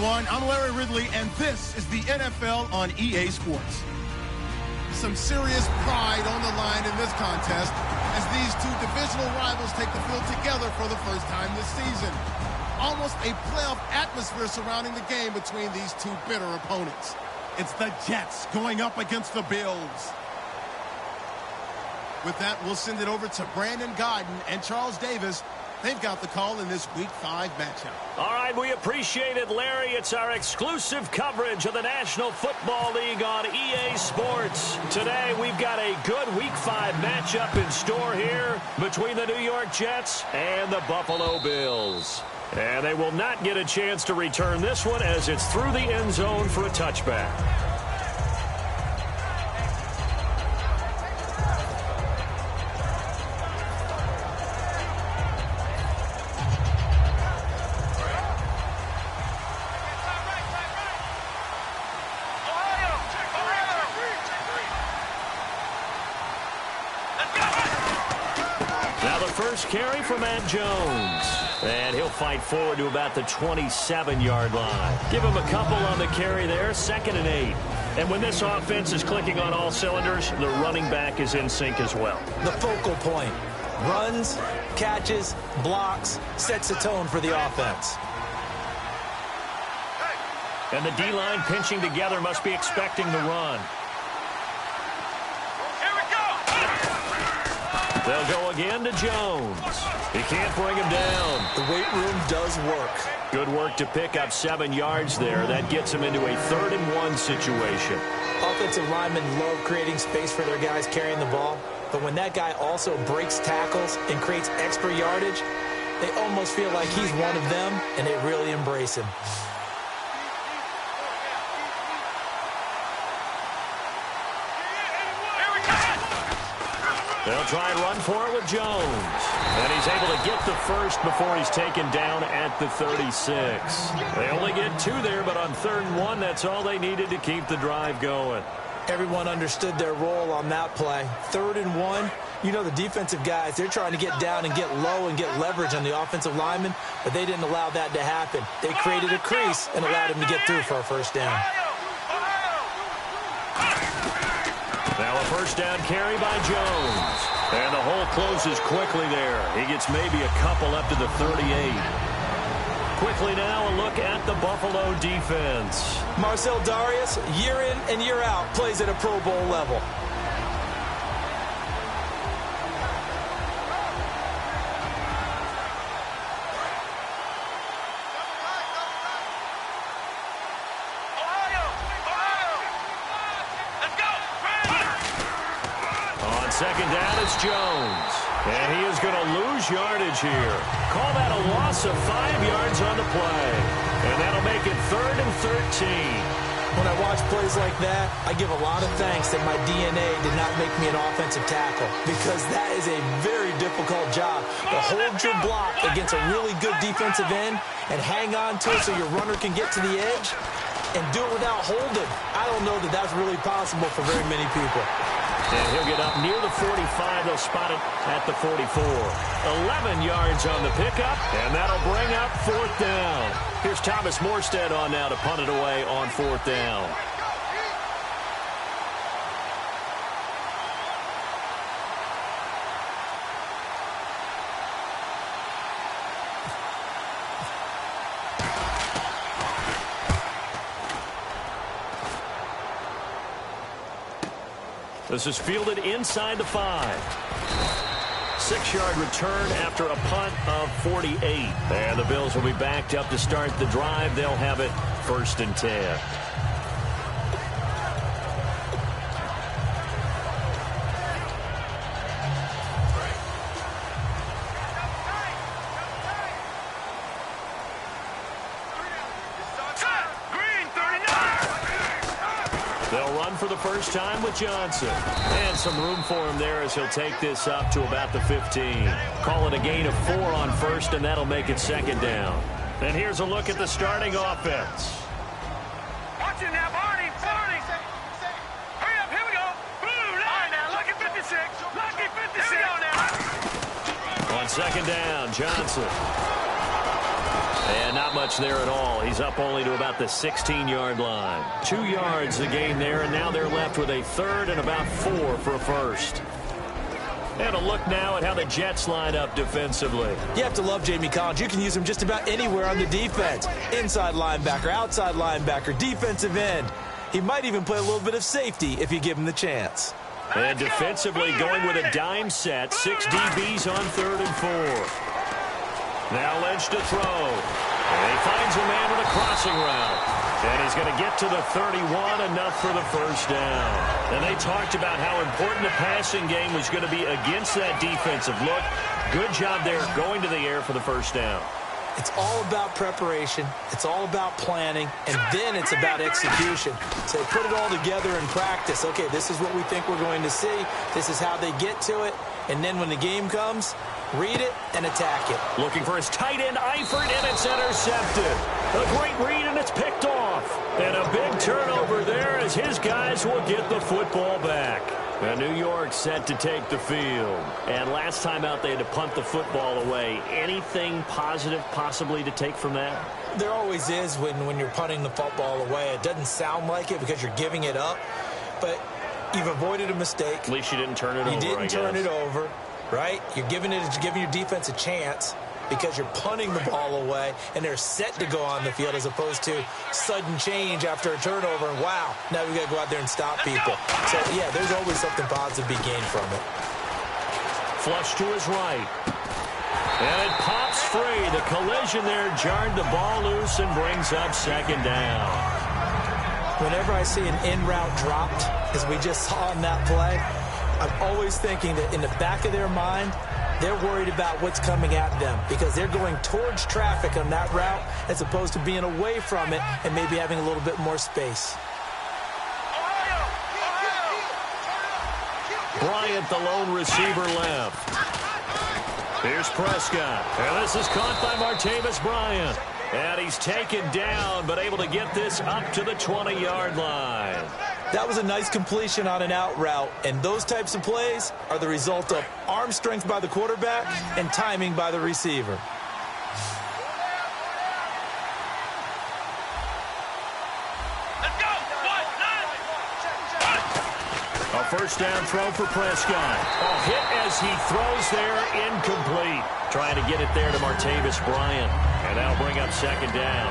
everyone. I'm Larry Ridley, and this is the NFL on EA Sports. Some serious pride on the line in this contest as these two divisional rivals take the field together for the first time this season. Almost a playoff atmosphere surrounding the game between these two bitter opponents. It's the Jets going up against the Bills. With that, we'll send it over to Brandon Godden and Charles Davis. They've got the call in this Week 5 matchup. All right, we appreciate it, Larry. It's our exclusive coverage of the National Football League on EA Sports. Today, we've got a good Week 5 matchup in store here between the New York Jets and the Buffalo Bills. And they will not get a chance to return this one as it's through the end zone for a touchback. First carry for Matt Jones. And he'll fight forward to about the 27-yard line. Give him a couple on the carry there, 2nd and 8. And when this offense is clicking on all cylinders, the running back is in sync as well. The focal point. Runs, catches, blocks, sets the tone for the offense. And the D-line pinching together must be expecting the run. They'll go again to Jones. He can't bring him down. The weight room does work. Good work to pick up 7 yards there. That gets him into a 3rd and 1 situation. Offensive linemen love creating space for their guys carrying the ball. But when that guy also breaks tackles and creates extra yardage, they almost feel like he's one of them, and they really embrace him. They'll try and run for it with Jones. And he's able to get the first before he's taken down at the 36. They only get 2 there, but on 3rd and 1, that's all they needed to keep the drive going. Everyone understood their role on that play. 3rd and 1, you know the defensive guys, they're trying to get down and get low and get leverage on the offensive linemen, but they didn't allow that to happen. They created a crease and allowed him to get through for a first down. Now a first down carry by Jones. And the hole closes quickly there. He gets maybe a couple up to the 38. Quickly now a look at the Buffalo defense. Marcel Darius, year in and year out, plays at a Pro Bowl level. Second down, it's Jones. And he is going to lose yardage here. Call that a loss of 5 yards on the play. And that'll make it 3rd and 13. When I watch plays like that, I give a lot of thanks that my DNA did not make me an offensive tackle, because that is a very difficult job to hold your block against a really good defensive end and hang on to it so your runner can get to the edge and do it without holding. I don't know that that's really possible for very many people. And he'll get up near the 45. They'll spot it at the 44. 11 yards on the pickup, and that'll bring up 4th down. Here's Thomas Morstead on now to punt it away on 4th down. This is fielded inside the 5. 6-yard return after a punt of 48. And the Bills will be backed up to start the drive. They'll have it 1st and 10. They'll run for the first time with Johnson. And some room for him there as he'll take this up to about the 15. Call it a gain of 4 on 1st, and that'll make it 2nd down. And here's a look at the starting offense. Watch it now, Barney. Hurry up, here we go. Blue line now, lucky 56. Lucky 56. Here we go now. On 2nd down, Johnson. And not much there at all. He's up only to about the 16-yard line. 2 yards the gain there, and now they're left with a third and about 4 for a first. And a look now at how the Jets line up defensively. You have to love Jamie Collins. You can use him just about anywhere on the defense. Inside linebacker, outside linebacker, defensive end. He might even play a little bit of safety if you give him the chance. And defensively going with a dime set. 6 DBs on 3rd and 4. Now Lynch to throw. And he finds a man with a crossing route. And he's going to get to the 31, enough for the first down. And they talked about how important the passing game was going to be against that defensive look. Good job there going to the air for the first down. It's all about preparation. It's all about planning. And then it's about execution. So they put it all together in practice. Okay, this is what we think we're going to see. This is how they get to it. And then when the game comes, read it and attack it. Looking for his tight end, Eifert, and it's intercepted. A great read, and it's picked off. And a big turnover there as his guys will get the football back. And New York set to take the field. And last time out, they had to punt the football away. Anything positive possibly to take from that? There always is when you're punting the football away. It doesn't sound like it because you're giving it up. But you've avoided a mistake. At least you didn't turn it over, You didn't turn it over, right? You're giving your defense a chance because you're punting the ball away, and they're set to go on the field as opposed to sudden change after a turnover, and wow, now we got to go out there and stop people. So, yeah, there's always something positive to be gained from it. Flush to his right. And it pops free. The collision there jarred the ball loose and brings up second down. Whenever I see an in-route dropped, as we just saw in that play, I'm always thinking that in the back of their mind, they're worried about what's coming at them because they're going towards traffic on that route as opposed to being away from it and maybe having a little bit more space. Bryant, the lone receiver, left. Here's Prescott. And this is caught by Martavis Bryant. And he's taken down, but able to get this up to the 20-yard line. That was a nice completion on an out route, and those types of plays are the result of arm strength by the quarterback and timing by the receiver. Let's go. A first down throw for Prescott. A hit as he throws there, incomplete. Trying to get it there to Martavis Bryant. And that'll bring up second down.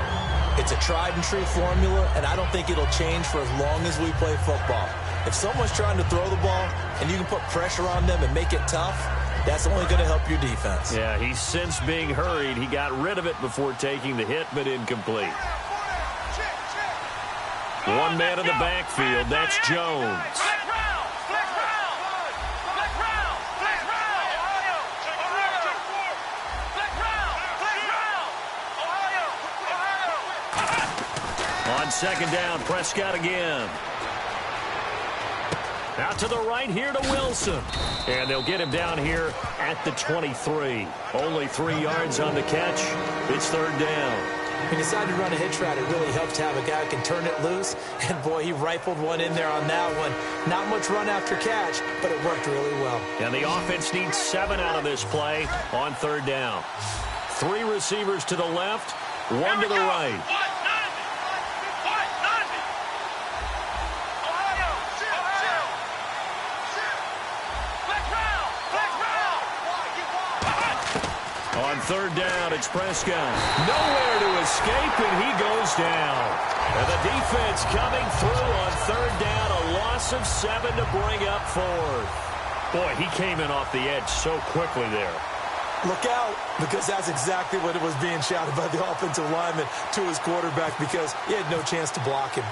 It's a tried-and-true formula, and I don't think it'll change for as long as we play football. If someone's trying to throw the ball and you can put pressure on them and make it tough, that's only going to help your defense. Yeah, he's since being hurried. He got rid of it before taking the hit, but incomplete. One man in the backfield. That's Jones. On second down, Prescott again. Out to the right here to Wilson. And they'll get him down here at the 23. Only 3 yards on the catch. It's third down. When you decide to run a hitch route, it really helps to have a guy who can turn it loose. And, boy, he rifled one in there on that one. Not much run after catch, but it worked really well. And the offense needs 7 out of this play on third down. 3 receivers to the left, 1 to the right. On third down, it's Prescott. Nowhere to escape, and he goes down. And the defense coming through on third down. A loss of 7 to bring up fourth. Boy, he came in off the edge so quickly there. Look out, because that's exactly what it was being shouted by the offensive lineman to his quarterback because he had no chance to block him.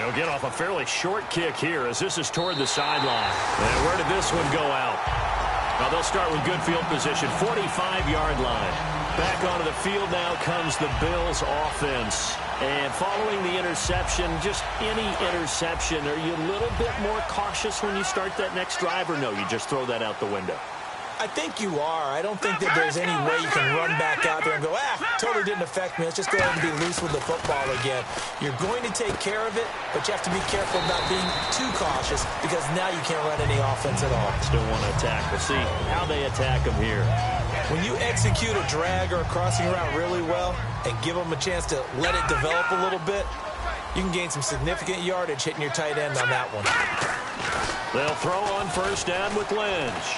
He'll get off a fairly short kick here as this is toward the sideline. And where did this one go out? Now they'll start with good field position, 45-yard line. Back onto the field now comes the Bills offense. And following the interception, just any interception, are you a little bit more cautious when you start that next drive, or no, you just throw that out the window? I think you are. I don't think that there's any way you can run back out there and go, totally didn't affect me. Let's just go ahead and be loose with the football again. You're going to take care of it, but you have to be careful about being too cautious because now you can't run any offense at all. Still want to attack. We'll see how they attack them here. When you execute a drag or a crossing route really well and give them a chance to let it develop a little bit, you can gain some significant yardage hitting your tight end on that one. They'll throw on first down with Lynch.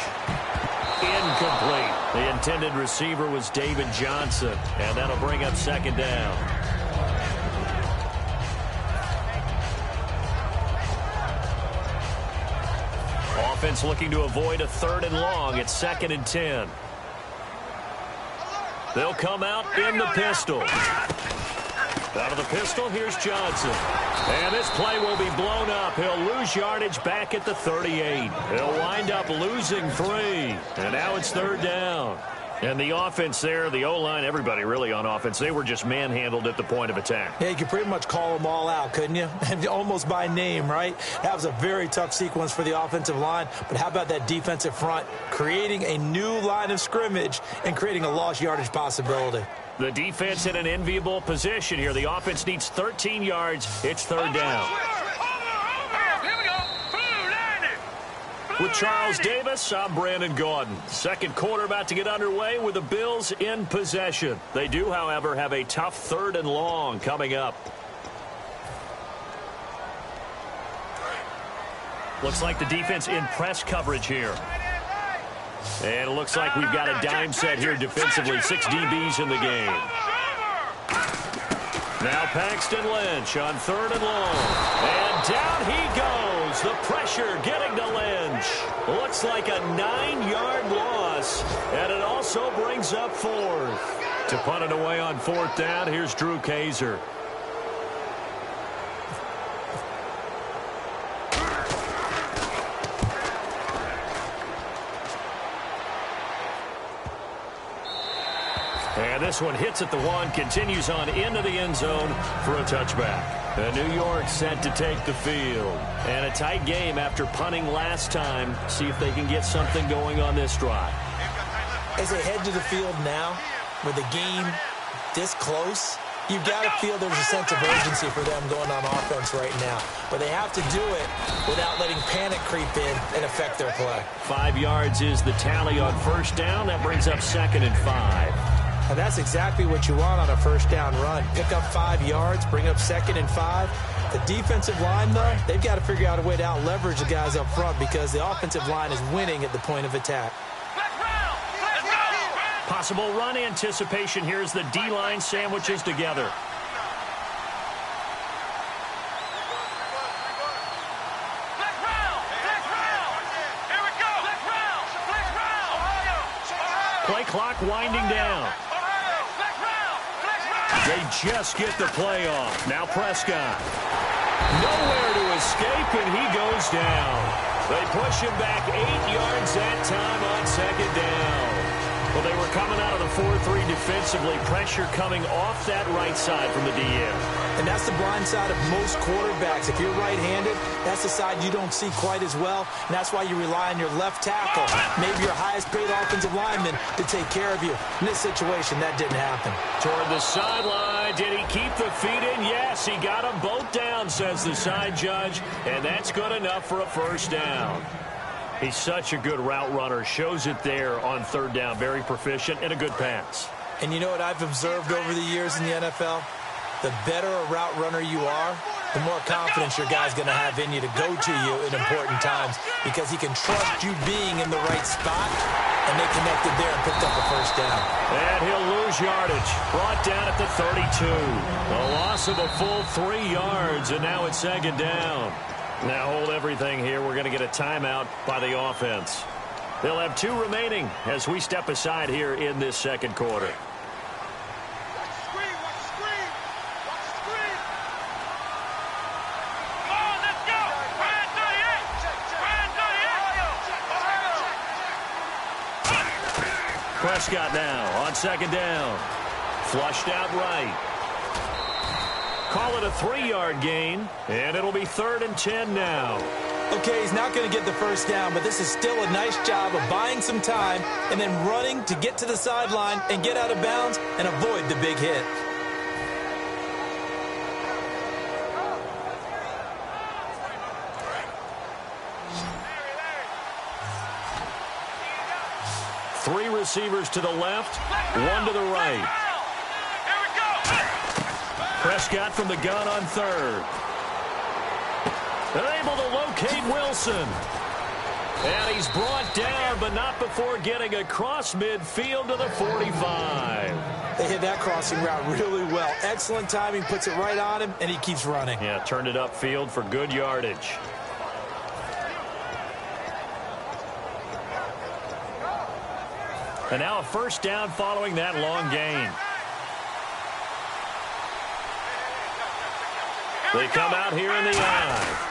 Incomplete. The intended receiver was David Johnson, and that'll bring up second down. Offense looking to avoid a 3rd and long. It's 2nd and 10. They'll come out in the pistol. Out of the pistol, here's Johnson. And this play will be blown up. He'll lose yardage back at the 38. He'll wind up losing 3. And now it's 3rd down. And the offense there, the O-line, everybody really on offense, they were just manhandled at the point of attack. Yeah, you could pretty much call them all out, couldn't you? Almost by name, right? That was a very tough sequence for the offensive line. But how about that defensive front creating a new line of scrimmage and creating a lost yardage possibility? The defense in an enviable position here. The offense needs 13 yards. It's 3rd down. With Charles Davis, I'm Brandon Gaudin. Second quarter about to get underway with the Bills in possession. They do, however, have a tough 3rd and long coming up. Looks like the defense in press coverage here. And it looks like we've got a dime set here defensively. 6 DBs in the game. Now Paxton Lynch on 3rd and long. And down he goes. The pressure getting to Lynch. Looks like a 9-yard loss. And it also brings up 4th. To punt it away on 4th down, here's Drew Kaiser. And this one hits at the 1, continues on into the end zone for a touchback. And New York set to take the field. And a tight game after punting last time. See if they can get something going on this drive. As they head to the field now, with the game this close, you've got to feel there's a sense of urgency for them going on offense right now. But they have to do it without letting panic creep in and affect their play. 5 yards is the tally on first down. That brings up 2nd and 5. And that's exactly what you want on a first down run. Pick up 5 yards, bring up 2nd and 5. The defensive line, though, they've got to figure out a way to out-leverage the guys up front because the offensive line is winning at the point of attack. Possible run anticipation here as the D-line sandwiches together. Play clock winding down. They just get the play off. Now Prescott. Nowhere to escape, and he goes down. They push him back 8 yards that time on 2nd down. Well, they were coming out of the 4-3 defensively. Pressure coming off that right side from the DN. And that's the blind side of most quarterbacks. If you're right-handed, that's the side you don't see quite as well. And that's why you rely on your left tackle, maybe your highest-paid offensive lineman, to take care of you. In this situation, that didn't happen. Toward the sideline. Did he keep the feet in? Yes, he got them both down, says the side judge. And that's good enough for a first down. He's such a good route runner. Shows it there on 3rd down. Very proficient and a good pass. And you know what I've observed over the years in the NFL? The better a route runner you are, the more confidence your guy's going to have in you to go to you in important times because he can trust you being in the right spot, and they connected there and picked up a first down. And he'll lose yardage. Brought down at the 32. A loss of a full 3 yards, and now it's 2nd down. Now hold everything here. We're going to get a timeout by the offense. They'll have 2 remaining as we step aside here in this 2nd quarter. Prescott now on 2nd down. Flushed out right. Call it a 3-yard gain, and it'll be 3rd and 10 now. Okay, he's not going to get the first down, but this is still a nice job of buying some time and then running to get to the sideline and get out of bounds and avoid the big hit. Three receivers to the left, one to the right. Prescott from the gun on third. Able to locate Wilson. And he's brought down, but not before getting across midfield to the 45. They hit that crossing route really well. Excellent timing, puts it right on him, and he keeps running. Yeah, turned it upfield for good yardage. And now a first down following that long gain. They come out here in the eye.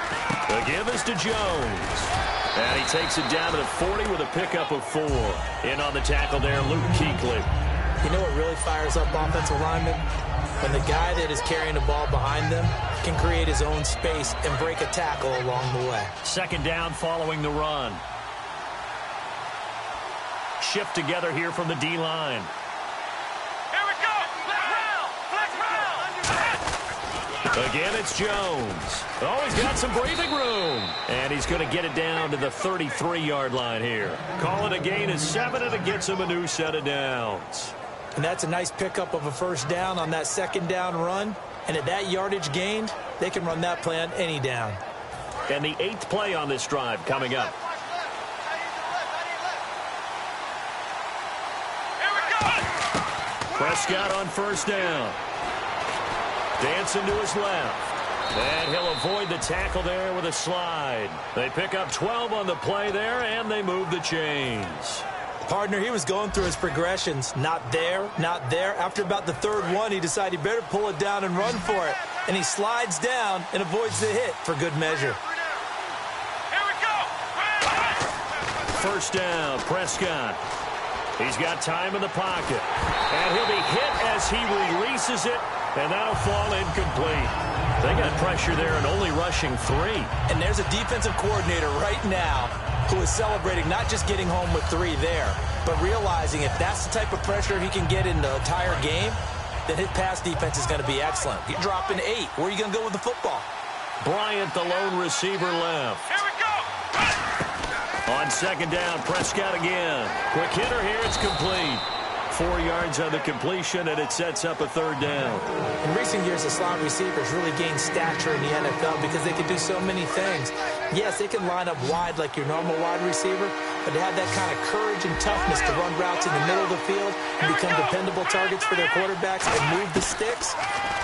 The give is to Jones. And he takes it down to the 40 with a pickup of 4. In on the tackle there, Luke Kuechly. You know what really fires up offensive linemen? When the guy that is carrying the ball behind them can create his own space and break a tackle along the way. Second down following the run. Shift together here from the D-line. Again, it's Jones. Oh, he's got some breathing room. And he's going to get it down to the 33-yard line here. Call it a gain of 7, and it gets him a new set of downs. And that's a nice pickup of a first down on that second down run. And at that yardage gained, they can run that play on any down. And the 8th play on this drive coming up. Prescott on first down. Dancing to his left. And he'll avoid the tackle there with a slide. They pick up 12 on the play there, and they move the chains. Partner, he was going through his progressions. Not there, not there. After about the third one, he decided he better pull it down and run for it. And he slides down and avoids the hit for good measure. First down, Prescott. He's got time in the pocket. And he'll be hit as he releases it. And that'll fall incomplete. They got pressure there and only rushing 3. And there's a defensive coordinator right now who is celebrating not just getting home with 3 there, but realizing if that's the type of pressure he can get in the entire game, then his pass defense is going to be excellent. You're dropping 8. Where are you going to go with the football? Bryant, the lone receiver, left. Here we go. On second down, Prescott again. Quick hitter here, it's complete. 4 yards on the completion, and it sets up a third down. In recent years, the slot receivers really gained stature in the NFL because they can do so many things. Yes, they can line up wide like your normal wide receiver, but they have that kind of courage and toughness to run routes in the middle of the field and become dependable targets for their quarterbacks and move the sticks.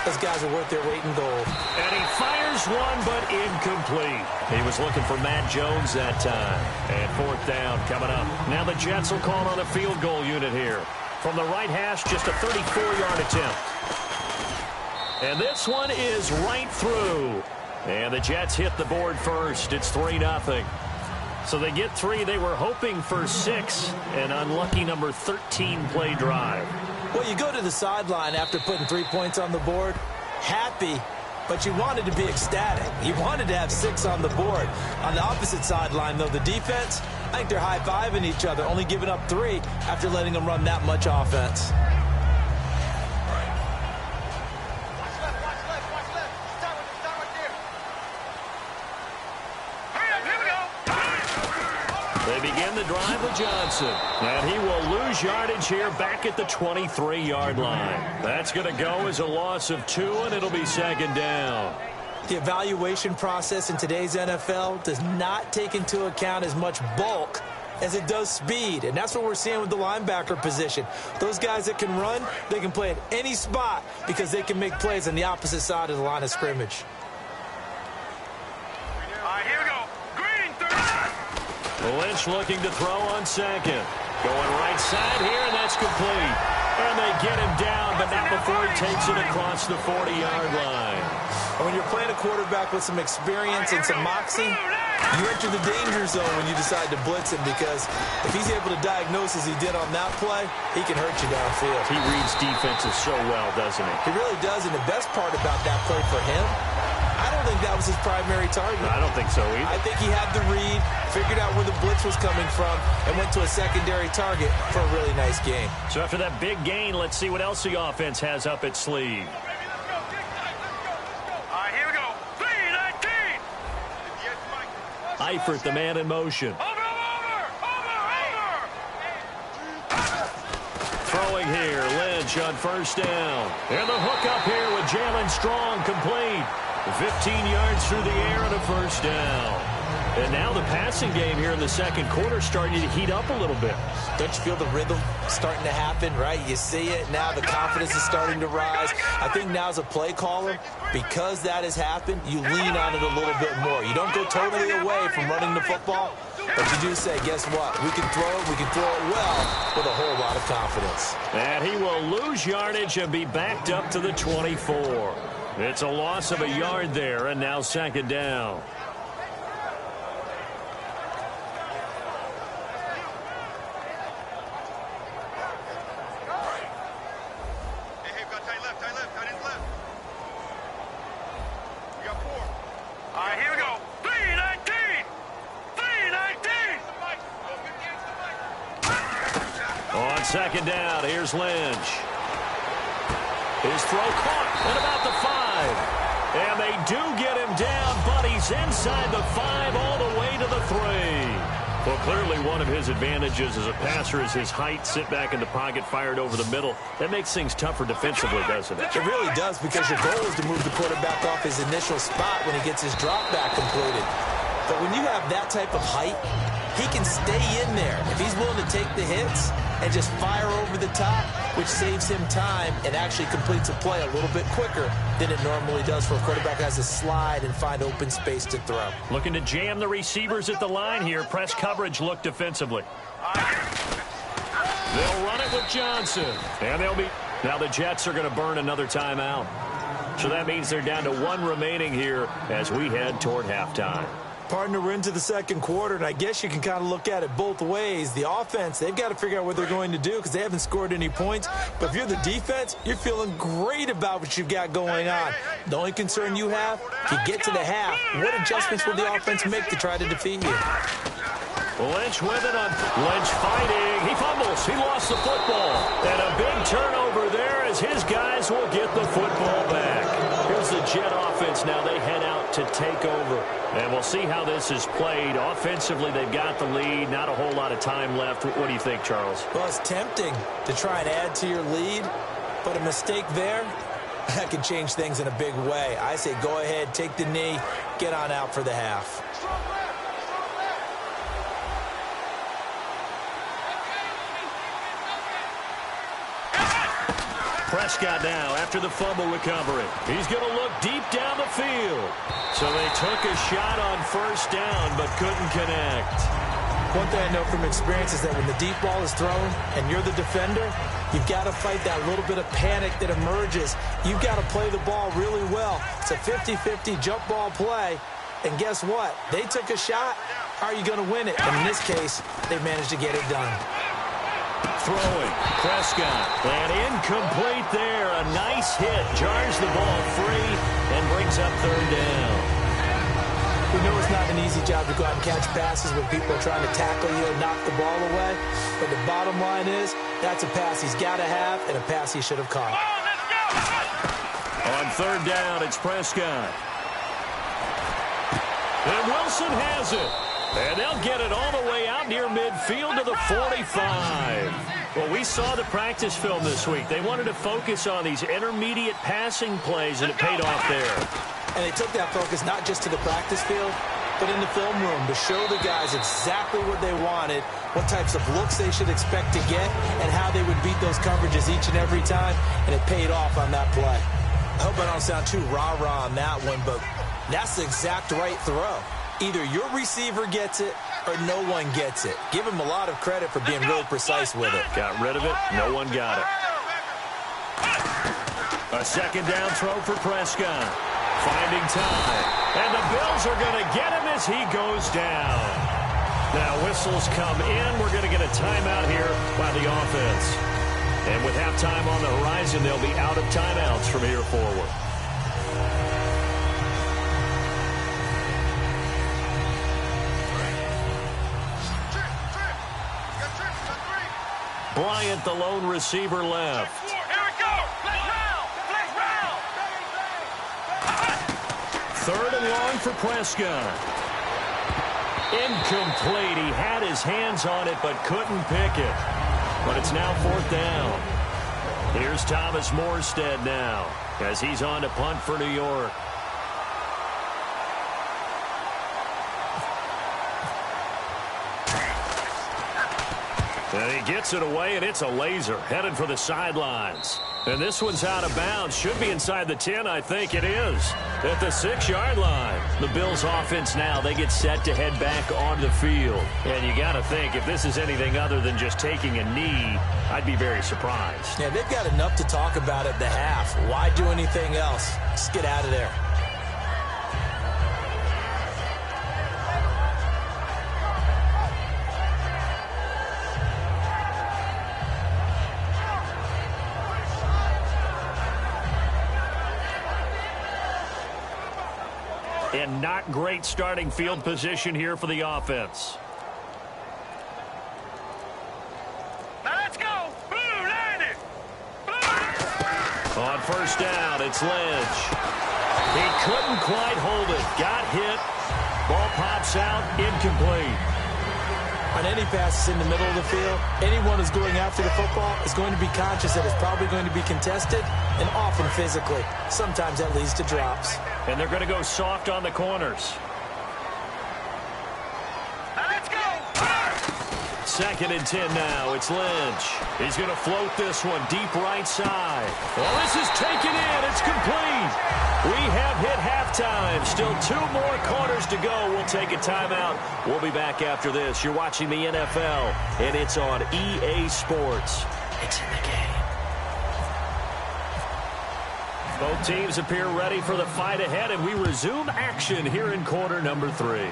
Those guys are worth their weight in gold. And he fires one, but incomplete. He was looking for Matt Jones that time. And fourth down coming up. Now the Jets will call on a field goal unit here. From the right hash, just a 34-yard attempt. And this one is right through. And the Jets hit the board first. It's 3-0. So they get 3. They were hoping for 6. An unlucky number 13 play drive. Well, you go to the sideline after putting 3 points on the board, happy, but you wanted to be ecstatic. You wanted to have 6 on the board. On the opposite sideline, though, the defense, I think they're high-fiving each other, only giving up 3 after letting them run that much offense. They begin the drive with Johnson. And he will lose yardage here back at the 23-yard line. That's going to go as a loss of 2, and it'll be second down. The evaluation process in today's NFL does not take into account as much bulk as it does speed. And that's what we're seeing with the linebacker position. Those guys that can run, they can play at any spot because they can make plays on the opposite side of the line of scrimmage. Here we go. Lynch looking to throw on second. Going right side here, and that's complete. And they get him down, but not before he takes it across the 40-yard line. And when you're playing a quarterback with some experience and some moxie, you enter the danger zone when you decide to blitz him, because if he's able to diagnose as he did on that play, he can hurt you downfield. He reads defenses so well, doesn't he? He really does, and the best part about that play for him, I don't don't think that was his primary target. I don't think so either. I think he had the read, figured out where the blitz was coming from, and went to a secondary target for a really nice gain. So after that big gain, let's see what else the offense has up its sleeve. All right, here we go. 3-19. Eifert, the man in motion. Over. Throwing here, Lynch on first down. And the hook up here with Jalen Strong complete. 15 yards through the air and a first down. And now the passing game here in the second quarter starting to heat up a little bit. Don't you feel the rhythm starting to happen, right? You see it now. The confidence is starting to rise. I think now as a play caller, because that has happened, you lean on it a little bit more. You don't go totally away from running the football, but you do say, guess what? We can throw it well with a whole lot of confidence. And he will lose yardage and be backed up to the 24. It's a loss of a yard there, and now second down. Second down, here's Lynch. His throw caught at about the 5. And they do get him down, but he's inside the 5 all the way to the 3. Well, clearly one of his advantages as a passer is his height. Sit back in the pocket, fired over the middle. That makes things tougher defensively, doesn't it? It really does, because your goal is to move the quarterback off his initial spot when he gets his drop back completed. But when you have that type of height, he can stay in there if he's willing to take the hits and just fire over the top, which saves him time and actually completes a play a little bit quicker than it normally does for a quarterback who has to slide and find open space to throw. Looking to jam the receivers at the line here. Press coverage look defensively. They'll run it with Johnson. And they'll be... Now the Jets are going to burn another timeout. So that means they're down to 1 remaining here as we head toward halftime. Partner, we're into the second quarter, and I guess you can kind of look at it both ways. The offense, they've got to figure out what they're going to do because they haven't scored any points. But if you're the defense, you're feeling great about what you've got going on. The only concern you have, to get to the half, what adjustments will the offense make to try to defeat you? Lynch with it on Lynch fighting. He fumbles. He lost the football. And a big turnover there as his guys will get the football back. Here's the Jet offense now. They head out to take over. And we'll see how this is played. Offensively, they've got the lead. Not a whole lot of time left. What do you think, Charles? Well, it's tempting to try and add to your lead. But a mistake there, that can change things in a big way. I say go ahead, take the knee, get on out for the half. Prescott now after the fumble recovery. He's going to look deep down the field. So they took a shot on first down but couldn't connect. One thing I know from experience is that when the deep ball is thrown and you're the defender, you've got to fight that little bit of panic that emerges. You've got to play the ball really well. It's a 50-50 jump ball play. And guess what? They took a shot. How are you going to win it? And in this case, they managed to get it done. Throwing, Prescott, and incomplete there. A nice hit, jars the ball free, and brings up third down. We know it's not an easy job to go out and catch passes when people are trying to tackle you and knock the ball away. But the bottom line is, that's a pass he's got to have and a pass he should have caught. On third down, it's Prescott. And Wilson has it. And they'll get it all the way out near midfield to the 45. Well, we saw the practice film this week. They wanted to focus on these intermediate passing plays, and it paid off there. And they took that focus not just to the practice field, but in the film room to show the guys exactly what they wanted, what types of looks they should expect to get, and how they would beat those coverages each and every time, and it paid off on that play. I hope I don't sound too rah-rah on that one, but that's the exact right throw. Either your receiver gets it or no one gets it. Give him a lot of credit for being really precise with it. Got rid of it. No one got it. A second down throw for Prescott. Finding time. And the Bills are going to get him as he goes down. Now whistles come in. We're going to get a timeout here by the offense. And with halftime on the horizon, they'll be out of timeouts from here forward. Bryant, the lone receiver, left. Here we go. Let's round. Third and long for Prescott. Incomplete. He had his hands on it but couldn't pick it. But it's now fourth down. Here's Thomas Morstead now as he's on to punt for New York. And he gets it away, and it's a laser headed for the sidelines. And this one's out of bounds. Should be inside the 10, I think it is. At the 6-yard line. The Bills offense now, they get set to head back on the field. And you got to think, if this is anything other than just taking a knee, I'd be very surprised. Yeah, they've got enough to talk about at the half. Why do anything else? Just get out of there. And not great starting field position here for the offense. Now let's go. Blue, land it. Blue. On first down, it's Lynch. He couldn't quite hold it. Got hit. Ball pops out. Incomplete. On any passes in the middle of the field, anyone who's going after the football is going to be conscious that it's probably going to be contested and often physically. Sometimes that leads to drops. And they're going to go soft on the corners. Now let's go. Second and 10 now. It's Lynch. He's going to float this one deep right side. Well, this is taken in. It's complete. We have hit halftime. Still 2 more quarters to go. We'll take a timeout. We'll be back after this. You're watching the NFL, and it's on EA Sports. It's in the game. Both teams appear ready for the fight ahead, and we resume action here in quarter number 3.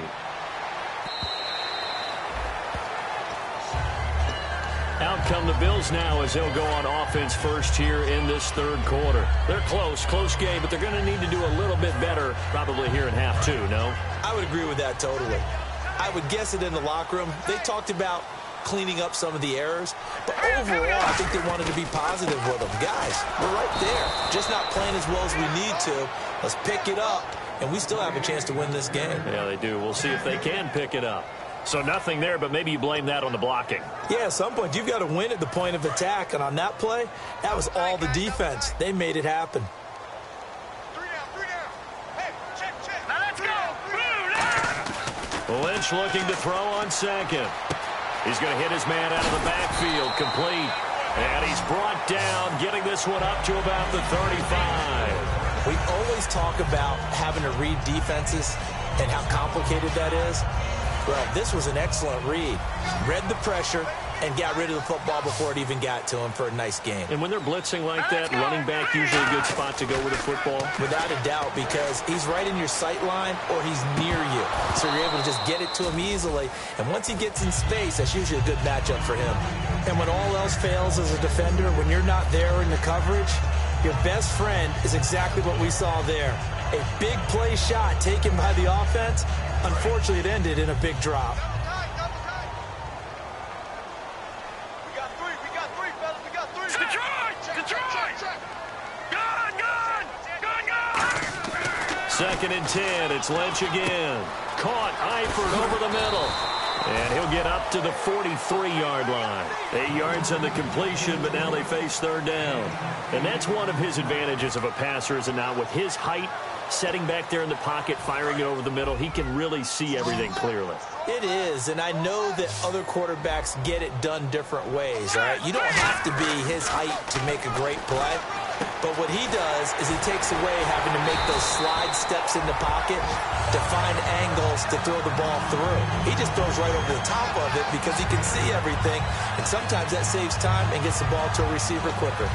Out come the Bills now as they'll go on offense first here in this third quarter. They're close game, but they're going to need to do a little bit better probably here in half 2, no? I would agree with that totally. I would guess it in the locker room. They talked about cleaning up some of the errors, but overall I think they wanted to be positive with them. Guys, we're right there. Just not playing as well as we need to. Let's pick it up, and we still have a chance to win this game. Yeah, they do. We'll see if they can pick it up. So nothing there, but maybe you blame that on the blocking. Yeah, at some point you've got to win at the point of attack, and on that play, that was all the defense. They made it happen. 3 down. Hey, check. Now let's go. Blue, Lynch looking to throw on second. He's going to hit his man out of the backfield, complete. And he's brought down, getting this one up to about the 35. We always talk about having to read defenses and how complicated that is. Well, this was an excellent read. Read the pressure and got rid of the football before it even got to him for a nice game. And when they're blitzing like that, running back usually a good spot to go with the football? Without a doubt, because he's right in your sight line or he's near you. So you're able to just get it to him easily. And once he gets in space, that's usually a good matchup for him. And when all else fails as a defender, when you're not there in the coverage, your best friend is exactly what we saw there. A big play shot taken by the offense. Unfortunately, it ended in a big drop. We got three, fellas. We got three. Detroit! Gun! Second and 10. It's Lynch again. Caught Eifert over the middle. And he'll get up to the 43-yard line. 8 yards on the completion, but now they face third down. And that's one of his advantages of a passer, is now with his height, setting back there in the pocket, firing it over the middle, he can really see everything clearly. It is, and I know that other quarterbacks get it done different ways, all right? You don't have to be his height to make a great play, but what he does is he takes away having to make those slide steps in the pocket to find angles to throw the ball through. He just throws right over the top of it because he can see everything, and sometimes that saves time and gets the ball to a receiver quicker.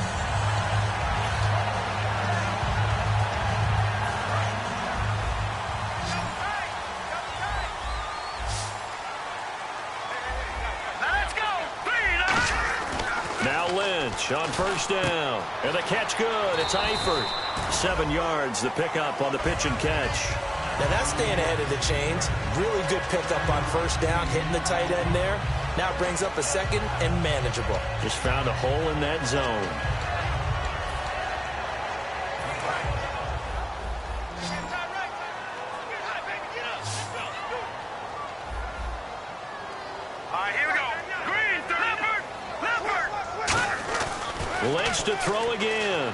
On first down, and the catch good. It's Eifert. 7 yards, the pickup on the pitch and catch. Now that's staying ahead of the chains. Really good pickup on first down, hitting the tight end there. Now it brings up a second and manageable. Just found a hole in that zone. Lynch to throw again.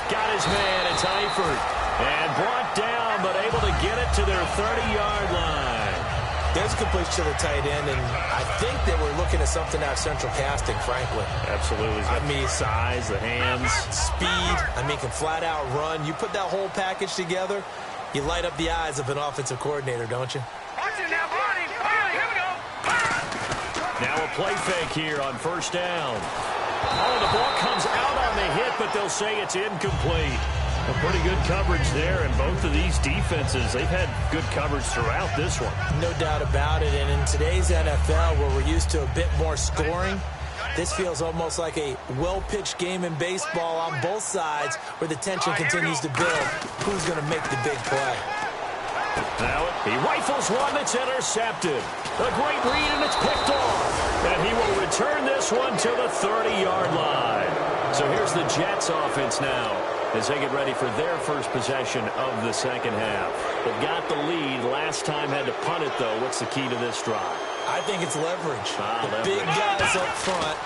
Got his man. It's Eifert. And brought down, but able to get it to their 30-yard line. There's a completion to the tight end, and I think they were looking at something out of central casting, frankly. Absolutely. I mean, size, the hands. Speed. I mean, can flat out run. You put that whole package together, you light up the eyes of an offensive coordinator, don't you? Watch it now, Barney. Here we go. Now a play fake here on first down. Oh, the ball comes out on the hit, but they'll say it's incomplete. A pretty good coverage there, and both of these defenses, they've had good coverage throughout this one. No doubt about it, and in today's NFL, where we're used to a bit more scoring, this feels almost like a well-pitched game in baseball on both sides, where the tension continues to build. Who's going to make the big play? Now he rifles one that's intercepted. A great read, and it's picked off. And he will return this one to the 30-yard line. So here's the Jets offense now as they get ready for their first possession of the second half. They've got the lead. Last time had to punt it, though. What's the key to this drive? I think it's leverage. The big guys up front.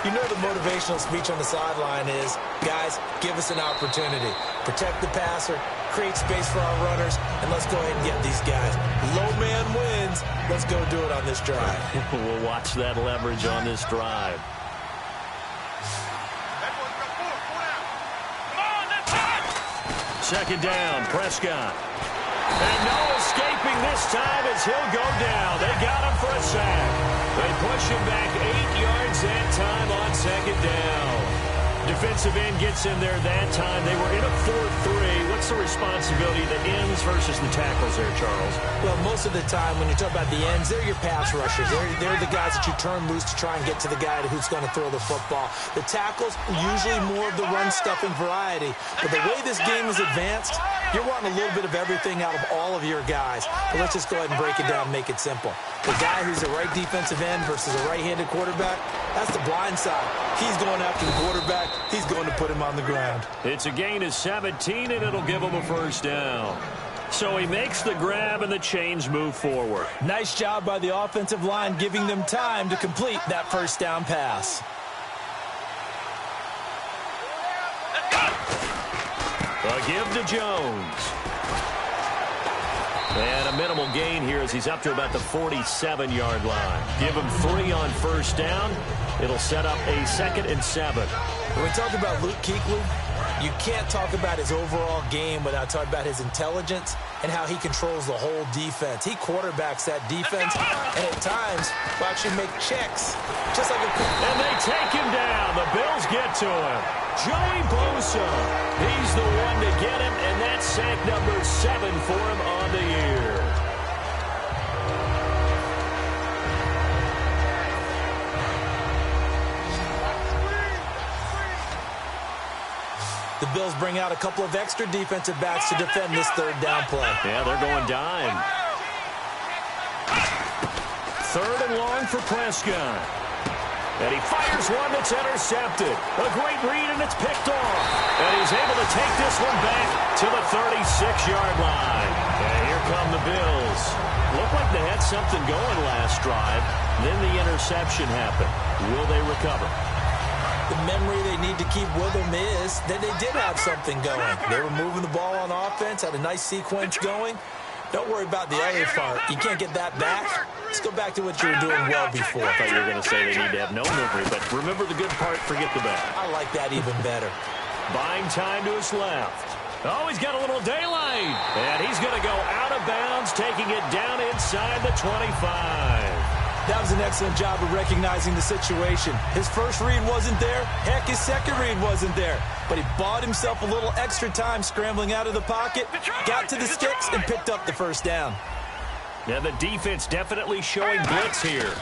You know the motivational speech on the sideline is, guys, give us an opportunity. Protect the passer, create space for our runners, and let's go ahead and get these guys. Low man wins. Let's go do it on this drive. We'll watch that leverage on this drive. Second down, Prescott. And no escaping this time as he'll go down. They got him for a sack. They push him back 8 yards that time on second down. Defensive end gets in there that time. They were in a 4-3. What's the responsibility of the ends versus the tackles there, Charles? Well, most of the time when you talk about the ends, they're your pass rushers. They're the guys that you turn loose to try and get to the guy who's going to throw the football. The tackles, usually more of the run-stuffing variety. But the way this game is advanced, you're wanting a little bit of everything out of all of your guys. But let's just go ahead and break it down and make it simple. The guy who's a right defensive end versus a right-handed quarterback, that's the blind side. He's going after the quarterback. He's going to put him on the ground. It's a gain of 17, and it'll give him a first down. So he makes the grab, and the chains move forward. Nice job by the offensive line giving them time to complete that first down pass. A give to Jones. And a minimal gain here as he's up to about the 47-yard line. Give him 3 on first down. It'll set up a 2nd and 7. When we talk about Luke Kuechly, you can't talk about his overall game without talking about his intelligence and how he controls the whole defense. He quarterbacks that defense, and at times will actually make checks, just like a... And they take him down. The Bills get to him. Joey Bosa, he's the one to get him, and that's sack number 7 for him on the year. The Bills bring out a couple of extra defensive backs to defend this third down play. Yeah, they're going dime. 3rd and long for Prescott. And he fires one that's intercepted. A great read, and it's picked off. And he's able to take this one back to the 36-yard line. And here come the Bills. Looked like they had something going last drive. Then the interception happened. Will they recover? The memory they need to keep with them is that they did have something going. They were moving the ball on offense, had a nice sequence going. Don't worry about the other part. You can't get that back. Let's go back to what you were doing well before. I thought you were going to say they need to have no memory, but remember the good part, forget the bad. I like that even better. Buying time to his left. Oh, he's got a little daylight. And he's going to go out of bounds, taking it down inside the 25. That was an excellent job of recognizing the situation. His first read wasn't there. Heck, his second read wasn't there. But he bought himself a little extra time scrambling out of the pocket, got to the sticks, and picked up the first down. Yeah, the defense definitely showing blitz here.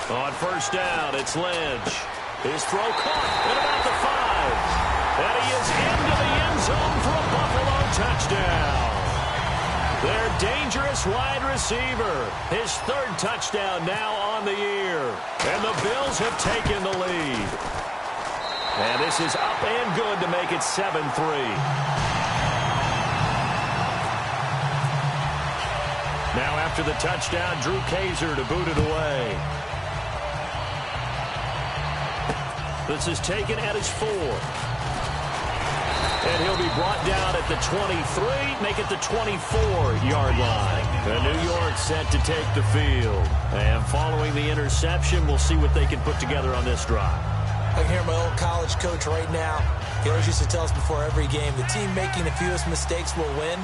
On first down, it's Lynch. His throw caught at about the 5. And he is into the end zone for a Buffalo touchdown. Their dangerous wide receiver. His third touchdown now on the year. And the Bills have taken the lead. And this is up and good to make it 7-3. Now after the touchdown, Drew Kaiser to boot it away. This is taken at his 4. And he'll be brought down at the 23, make it the 24-yard line. The New York set to take the field. And following the interception, we'll see what they can put together on this drive. I can hear my old college coach right now. He always used to tell us before every game, the team making the fewest mistakes will win.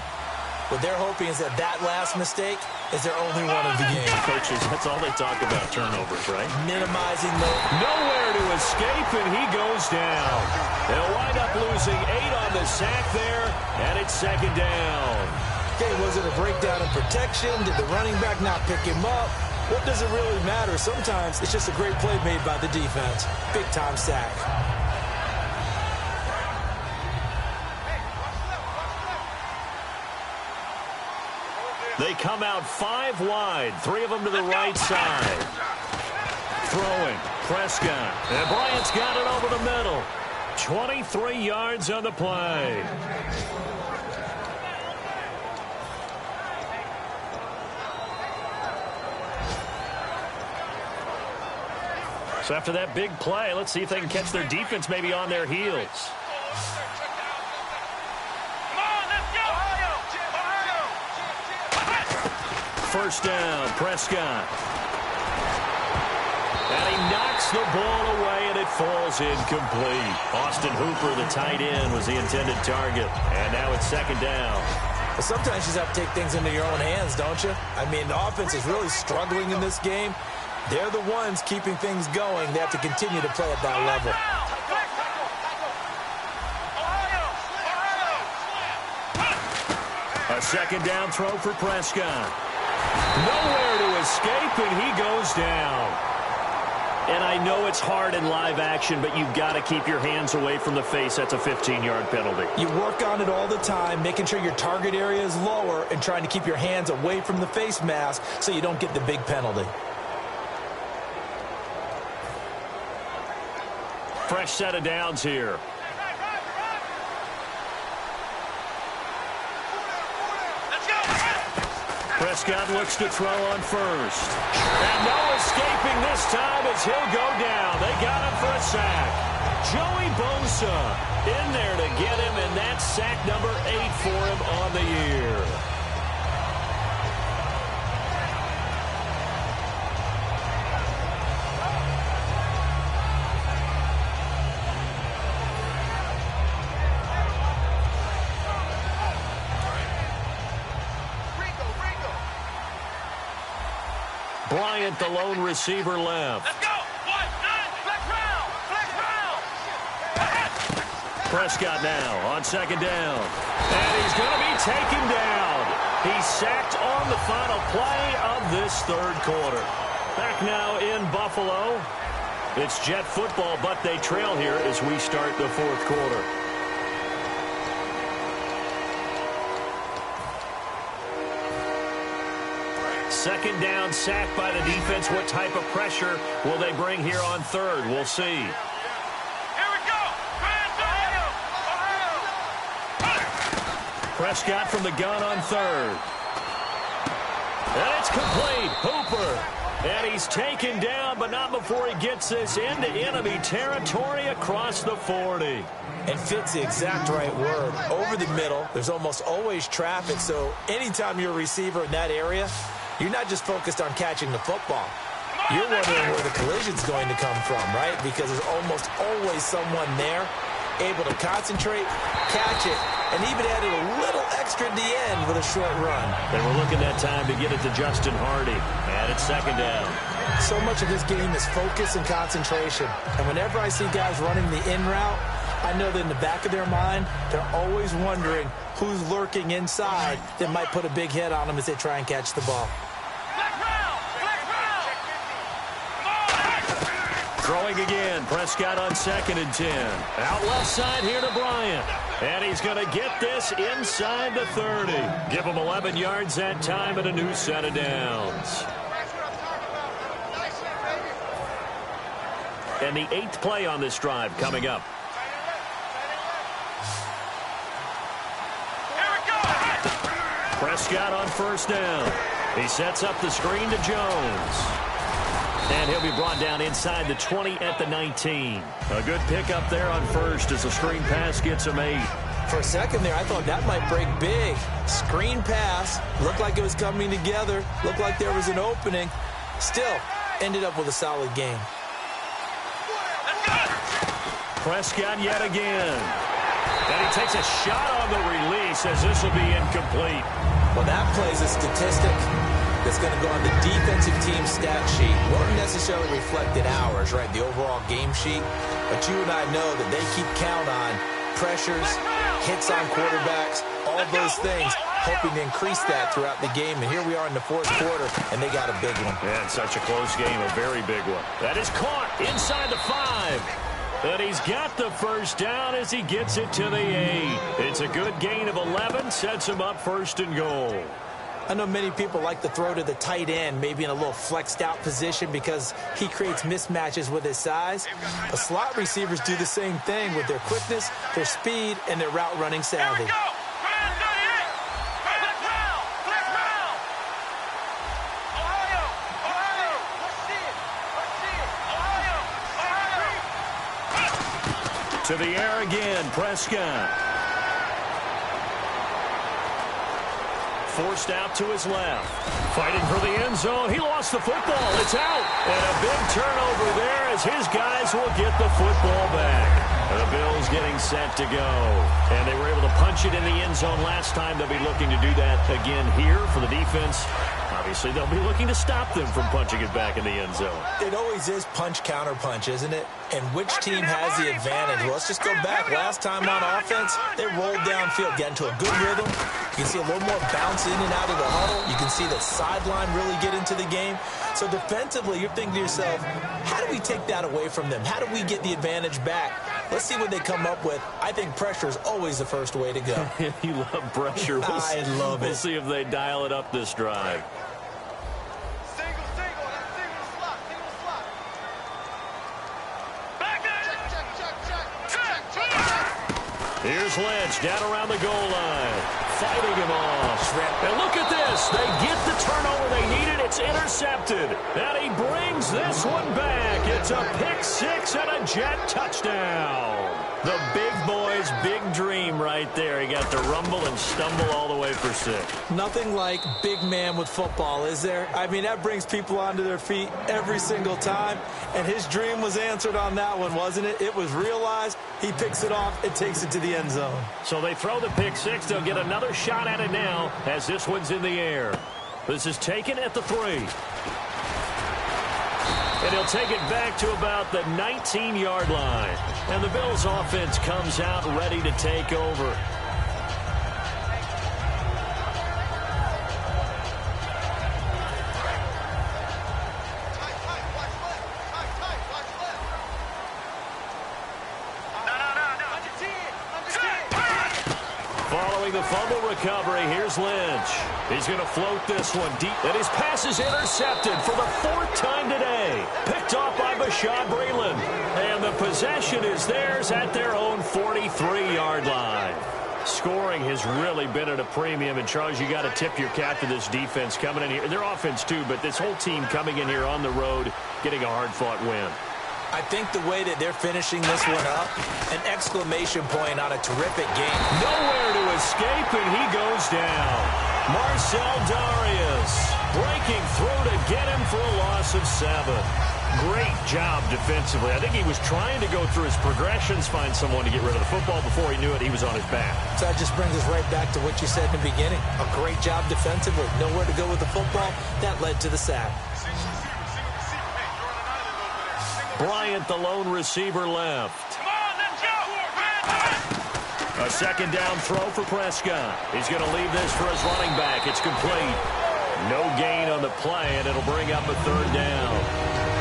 What they're hoping is that last mistake is their only one of the game. Coaches, that's all they talk about, turnovers, right? Minimizing the... Nowhere to escape, and he goes down. They'll wind up losing 8 on the sack there, and it's second down. Okay, was it a breakdown in protection? Did the running back not pick him up? What does it really matter? Sometimes it's just a great play made by the defense. Big-time sack. They come out 5 wide, 3 of them to the right side. Throwing, Prescott, and Bryant's got it over the middle. 23 yards on the play. So after that big play, let's see if they can catch their defense maybe on their heels. First down, Prescott. And he knocks the ball away, and it falls incomplete. Austin Hooper, the tight end, was the intended target. And now it's second down. Well, sometimes you just have to take things into your own hands, don't you? I mean, the offense is really struggling in this game. They're the ones keeping things going. They have to continue to play at that level. A second down throw for Prescott. Nowhere to escape, and he goes down. And I know it's hard in live action, but you've got to keep your hands away from the face. That's a 15-yard penalty. You work on it all the time, making sure your target area is lower and trying to keep your hands away from the face mask so you don't get the big penalty. Fresh set of downs here. Prescott looks to throw on first. And no escaping this time as he'll go down. They got him for a sack. Joey Bosa in there to get him, and that's sack number 8 for him on the year. Bryant, the lone receiver, left. Let's go. 1, 9, flex round. Flex round. Prescott now on second down. And he's going to be taken down. He's sacked on the final play of this third quarter. Back now in Buffalo. It's Jet football, but they trail here as we start the fourth quarter. Second down, sack by the defense. What type of pressure will they bring here on third? We'll see. Here we go. Prescott from the gun on third. And it's complete. Hooper. And he's taken down, but not before he gets this into enemy territory across the 40. And fits the exact right word. Over the middle, there's almost always traffic, so anytime you're a receiver in that area, you're not just focused on catching the football. You're wondering where the collision's going to come from, right? Because there's almost always someone there able to concentrate, catch it, and even added a little extra at the end with a short run. They were looking that time to get it to Justin Hardy. And it's second down. So much of this game is focus and concentration. And whenever I see guys running the in route, I know that in the back of their mind, they're always wondering who's lurking inside that might put a big hit on them as they try and catch the ball. Throwing again. Prescott on 2nd and 10. Out left side here to Bryant. And he's going to get this inside the 30. Give him 11 yards that time and a new set of downs. And the 8th play on this drive coming up. Prescott on 1st down. He sets up the screen to Jones. And he'll be brought down inside the 20 at the 19. A good pickup there on 1st as the screen pass gets him 8. For a second there, I thought that might break big. Screen pass. Looked like it was coming together. Looked like there was an opening. Still, ended up with a solid game. Prescott yet again. And he takes a shot on the release as this will be incomplete. Well, that plays a statistic that's going to go on the defensive team stat sheet. Won't necessarily reflect in ours, right, the overall game sheet. But you and I know that they keep count on pressures, hits on quarterbacks, all those things, hoping to increase that throughout the game. And here we are in the 4th quarter, and they got a big one. Yeah, it's such a close game, a very big one. That is caught inside the 5. And he's got the 1st down as he gets it to the 8. It's a good gain of 11, sets him up 1st and goal. I know many people like to throw to the tight end, maybe in a little flexed out position because he creates mismatches with his size. But slot receivers do the same thing with their quickness, their speed, and their route running savvy. To the air again, Prescott. Forced out to his left. Fighting for the end zone. He lost the football. It's out. And a big turnover there as his guys will get the football back. The Bills getting set to go. And they were able to punch it in the end zone last time. They'll be looking to do that again here for the defense. Obviously, they'll be looking to stop them from punching it back in the end zone. It always is punch, counter punch, isn't it? And which team has the advantage? Well, let's just go back. Last time on offense, they rolled downfield, get into a good rhythm. You can see a little more bounce in and out of the huddle. You can see the sideline really get into the game. So defensively, you're thinking to yourself, how do we take that away from them? How do we get the advantage back? Let's see what they come up with. I think pressure is always the first way to go. You love pressure. I love it. We'll see if they dial it up this drive. Here's Lynch down around the goal line. Fighting him off. And look at this. They get the turnover they needed. It's intercepted. And he brings this one back. It's a pick 6 and a Jet touchdown. The big boy's big dream right there. He got to rumble and stumble all the way for 6. Nothing like big man with football, is there? I mean, that brings people onto their feet every single time. And his dream was answered on that one, wasn't it? It was realized. He picks it off and takes it to the end zone. So they throw the pick 6. They'll get another shot at it now as this one's in the air. This is taken at the 3. And he'll take it back to about the 19-yard line. And the Bills' offense comes out ready to take over. Following the fumble recovery, here's Lynch. He's going to float this one deep. And his pass is intercepted for the 4th time today. Picked off by Bashaud Breeland. And the possession is theirs at their own 43-yard line. Scoring has really been at a premium. And, Charles, you got to tip your cap to this defense coming in here. Their offense, too, but this whole team coming in here on the road, getting a hard-fought win. I think the way that they're finishing this one up, an exclamation point on a terrific game. Nowhere to escape, and he goes down. Marcel Darius breaking through to get him for a loss of 7. Great job defensively. I think he was trying to go through his progressions, find someone to get rid of the football. Before he knew it, he was on his back. So that just brings us right back to what you said in the beginning. A great job defensively. Nowhere to go with the football. That led to the sack. Bryant, the lone receiver, left. Come on, let's go. A 2nd down throw for Prescott. He's going to leave this for his running back. It's complete. No gain on the play, and it'll bring up a 3rd down.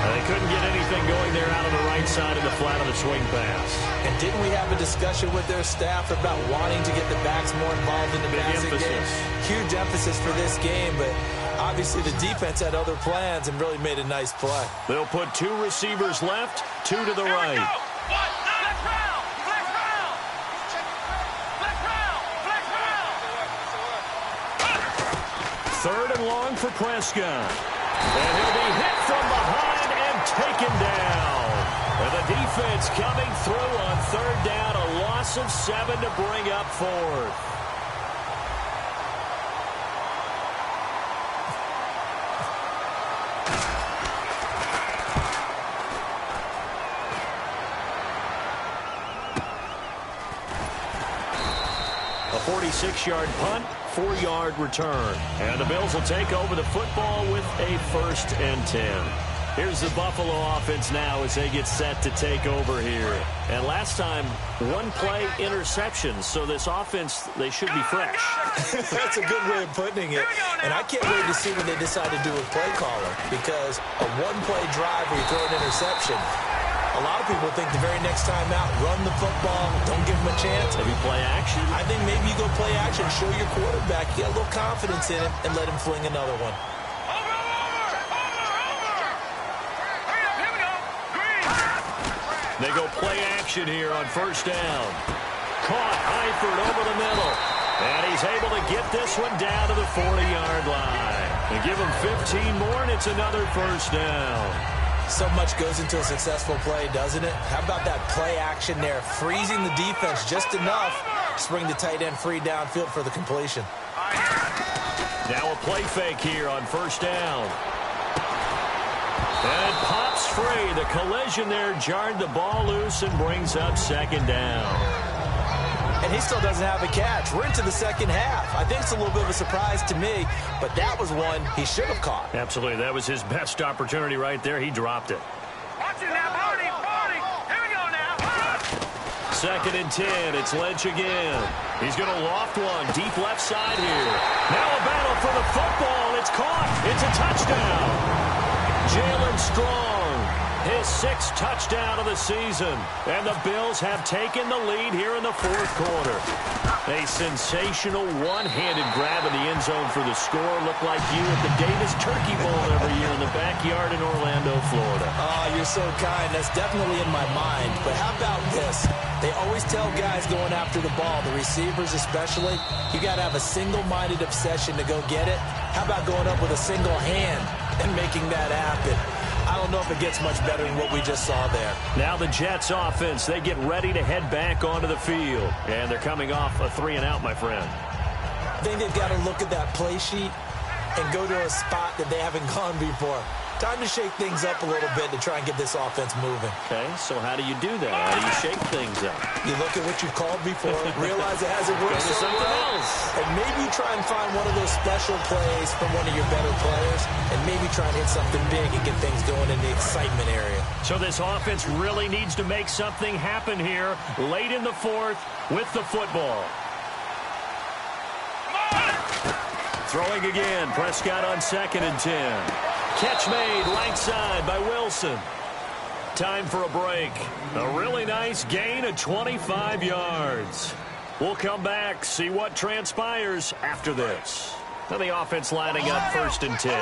They couldn't get anything going there out on the right side of the flat on the swing pass. And didn't we have a discussion with their staff about wanting to get the backs more involved in the passing game? Huge emphasis for this game, but obviously the defense had other plans and really made a nice play. They'll put 2 receivers left, 2 to the right. Third and long for Prescott. And he'll be hit from behind and taken down. And the defense coming through on third down, a loss of 7 to bring up fourth. A 46-yard punt, 4-yard return. And the Bills will take over the football with a 1st and 10. Here's the Buffalo offense now as they get set to take over here. And last time, 1-play interception. So this offense, they should be fresh. That's a good way of putting it. And I can't wait to see what they decide to do with play caller. Because a 1-play drive where you throw an interception, a lot of people think the very next time out, run the football, don't give them a chance. Maybe play action? I think maybe you go play action, show your quarterback, get a little confidence in him, and let him fling another one. They go play action here on 1st down. Caught Eifert over the middle. And he's able to get this one down to the 40-yard line. They give him 15 more, and it's another 1st down. So much goes into a successful play, doesn't it? How about that play action there? Freezing the defense just enough to bring the tight end free downfield for the completion. Now a play fake here on 1st down. And it pops free. The collision there jarred the ball loose and brings up 2nd down. And he still doesn't have a catch. We're into the second half. I think it's a little bit of a surprise to me, but that was one he should have caught. Absolutely. That was his best opportunity right there. He dropped it. Watch it now, Barney. Here we go now. 2nd and 10. It's Lynch again. He's going to loft one deep left side here. Now a battle for the football. It's caught. It's a touchdown. Jalen Strong, his 6th touchdown of the season. And the Bills have taken the lead here in the 4th quarter. A sensational one-handed grab in the end zone for the score. Looked like you at the Davis Turkey Bowl every year in the backyard in Orlando, Florida. Oh, you're so kind. That's definitely in my mind. But how about this? They always tell guys going after the ball, the receivers especially, you got to have a single-minded obsession to go get it. How about going up with a single hand and making that happen? I don't know if it gets much better than what we just saw there. Now the Jets offense, they get ready to head back onto the field. And they're coming off a 3-and-out, my friend. I think they've got to look at that play sheet and go to a spot that they haven't gone before. Time to shake things up a little bit to try and get this offense moving. Okay, so how do you do that? How do you shake things up? You look at what you've called before, realize it hasn't worked so well, and maybe try and find one of those special plays from one of your better players, and maybe try and hit something big and get things going in the excitement area. So this offense really needs to make something happen here late in the 4th with the football. Throwing again, Prescott on 2nd and 10. Catch made right side by Wilson. Time for a break. A really nice gain of 25 yards. We'll come back, see what transpires after this. Now the offense lining up 1st and 10.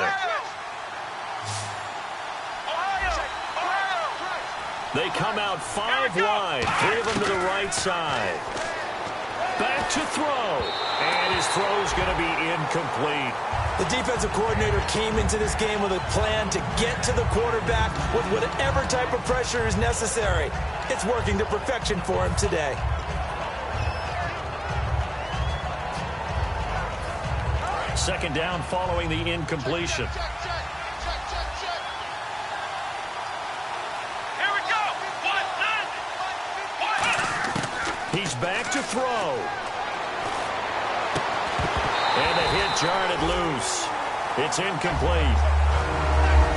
They come out 5 wide, 3 of them to the right side. Back to throw. And his throw's going to be incomplete. The defensive coordinator came into this game with a plan to get to the quarterback with whatever type of pressure is necessary. It's working to perfection for him today. Second down following the incompletion. Here we go. He's back to throw. And the hit jarred it loose. It's incomplete.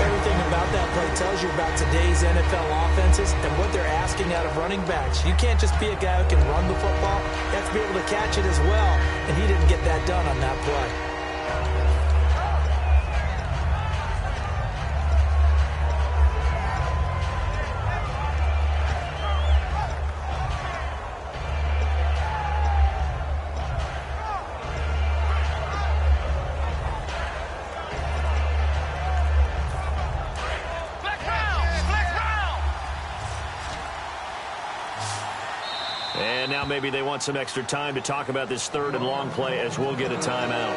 Everything about that play tells you about today's NFL offenses and what they're asking out of running backs. You can't just be a guy who can run the football. You have to be able to catch it as well, and he didn't get that done on that play. And now maybe they want some extra time to talk about this third and long play as we'll get a timeout.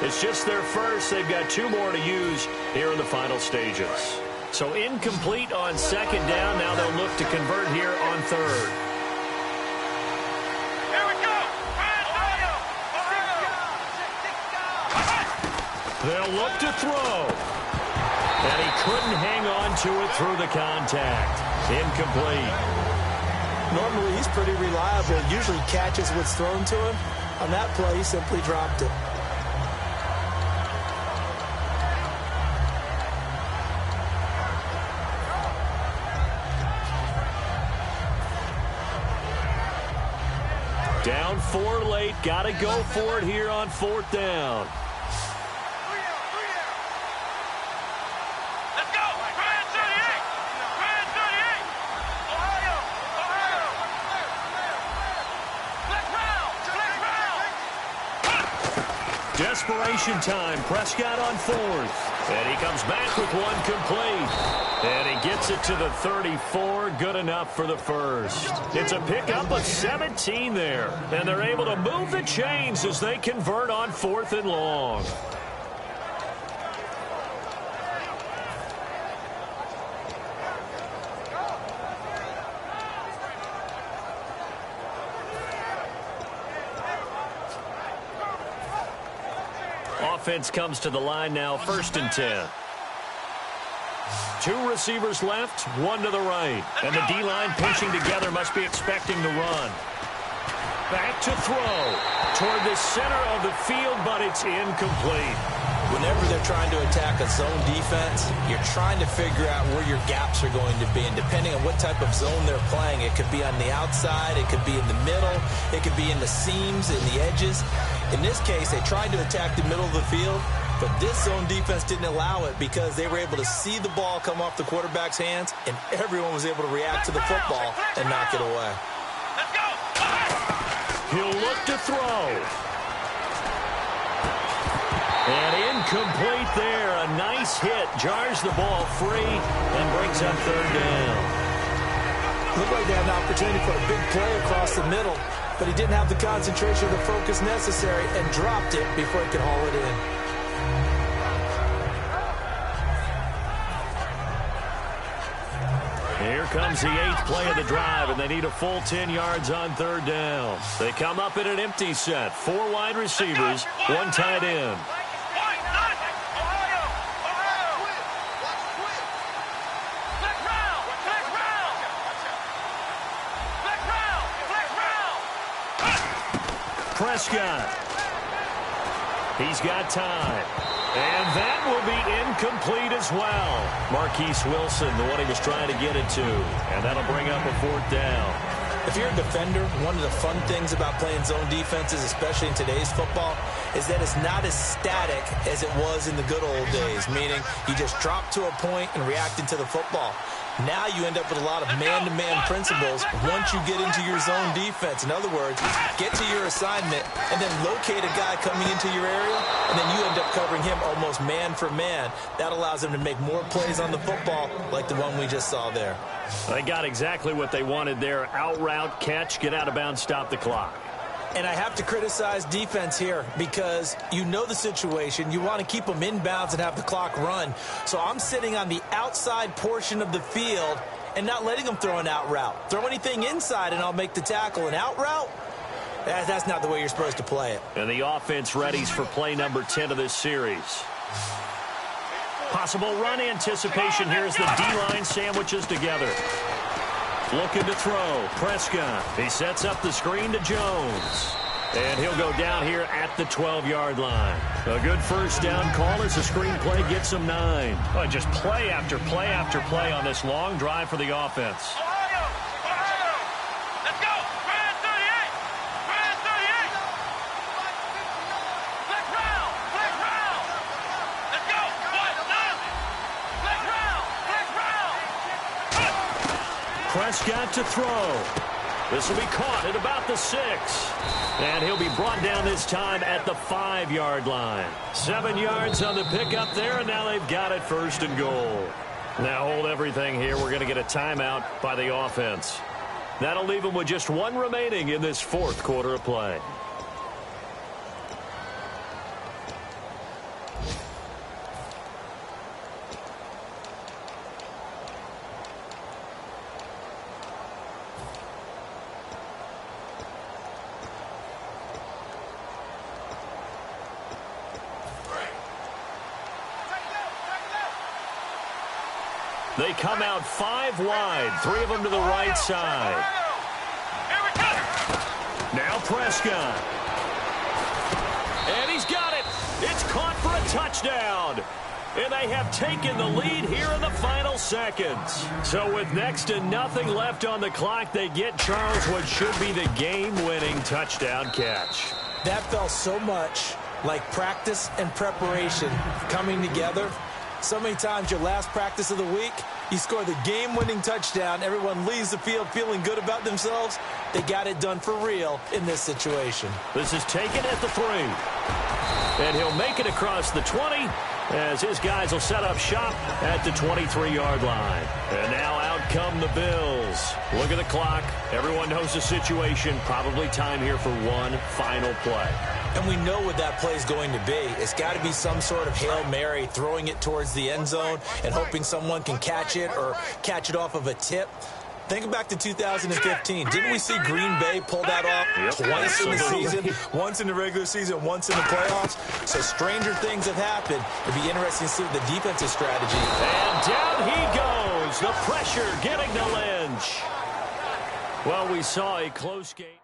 It's just their first. They've got 2 more to use here in the final stages. So incomplete on second down. Now they'll look to convert here on third. Here we go. They'll look to throw. And he couldn't hang on to it through the contact. Incomplete. Normally, he's pretty reliable. Usually catches what's thrown to him. On that play, he simply dropped it. Down 4 late. Got to go for it here on 4th down. Let's go. Grand 38. Grand 38. Ohio. Ohio. Flex round. Desperation time. Prescott on 4th. And he comes back with one complete. And he gets it to the 34. Good enough for the first. It's a pickup of 17 there. And they're able to move the chains as they convert on 4th and long. Offense comes to the line now, 1st and 10. 2 receivers left, 1 to the right. And the D-line pinching together, must be expecting the run. Back to throw toward the center of the field, but it's incomplete. Whenever they're trying to attack a zone defense, you're trying to figure out where your gaps are going to be. And depending on what type of zone they're playing, it could be on the outside, it could be in the middle, it could be in the seams, in the edges. In this case, they tried to attack the middle of the field, but this zone defense didn't allow it because they were able to see the ball come off the quarterback's hands, and everyone was able to react to the football and knock it away. Let's go. He'll look to throw. And incomplete there. A nice hit. Jars the ball free and brings up 3rd down. Looked like they had an opportunity for a big play across the middle, but he didn't have the concentration or the focus necessary and dropped it before he could haul it in. Here comes the 8th play of the drive, and they need a full 10 yards on 3rd down. They come up in an empty set. 4 wide receivers, 1 tight end. Prescott. He's got time. And that will be incomplete as well. Marquise Wilson, the one he was trying to get it to. And that'll bring up a 4th down. If you're a defender, one of the fun things about playing zone defenses, especially in today's football, is that it's not as static as it was in the good old days, meaning you just drop to a point and react into the football. Now you end up with a lot of man-to-man principles once you get into your zone defense. In other words, get to your assignment and then locate a guy coming into your area, and then you end up covering him almost man for man. That allows them to make more plays on the football like the one we just saw there. They got exactly what they wanted there. Out route, catch, get out of bounds, stop the clock. And I have to criticize defense here because you know the situation. You want to keep them inbounds and have the clock run. So I'm sitting on the outside portion of the field and not letting them throw an out route. Throw anything inside and I'll make the tackle. An out route? That's not the way you're supposed to play it. And the offense readies for play number 10 of this series. Possible run anticipation here as the D-line sandwiches together. Looking to throw. Prescott. He sets up the screen to Jones. And he'll go down here at the 12-yard line. A good first down call as the screenplay gets him 9. Oh, just play after play after play on this long drive for the offense. Ohio! Ohio! Let's go! Grand 38! Grand 38! Flex round! Flex round! Let's go! What? Flex round! Flex round! Prescott to throw. This will be caught at about the 6. And he'll be brought down this time at the 5-yard line. 7 yards on the pickup there, and now they've got it 1st and goal. Now hold everything here. We're going to get a timeout by the offense. That'll leave them with just one remaining in this fourth quarter of play. They come out 5 wide, 3 of them to the right side. Now Prescott. And he's got it. It's caught for a touchdown. And they have taken the lead here in the final seconds. So with next to nothing left on the clock, they get Charles what should be the game-winning touchdown catch. That felt so much like practice and preparation coming together. So many times your last practice of the week, you score the game-winning touchdown. Everyone leaves the field feeling good about themselves. They got it done for real in this situation. This is taken at the 3. And he'll make it across the 20 as his guys will set up shop at the 23-yard line. And now out come the Bills. Look at the clock. Everyone knows the situation. Probably time here for one final play. And we know what that play is going to be. It's got to be some sort of Hail Mary, throwing it towards the end zone and hoping someone can catch it or catch it off of a tip. Think back to 2015. Didn't we see Green Bay pull that off twice in the season? Once in the regular season, once in the playoffs. So stranger things have happened. It'll be interesting to see the defensive strategy. And down he goes. The pressure getting to Lynch. Well, we saw a close game.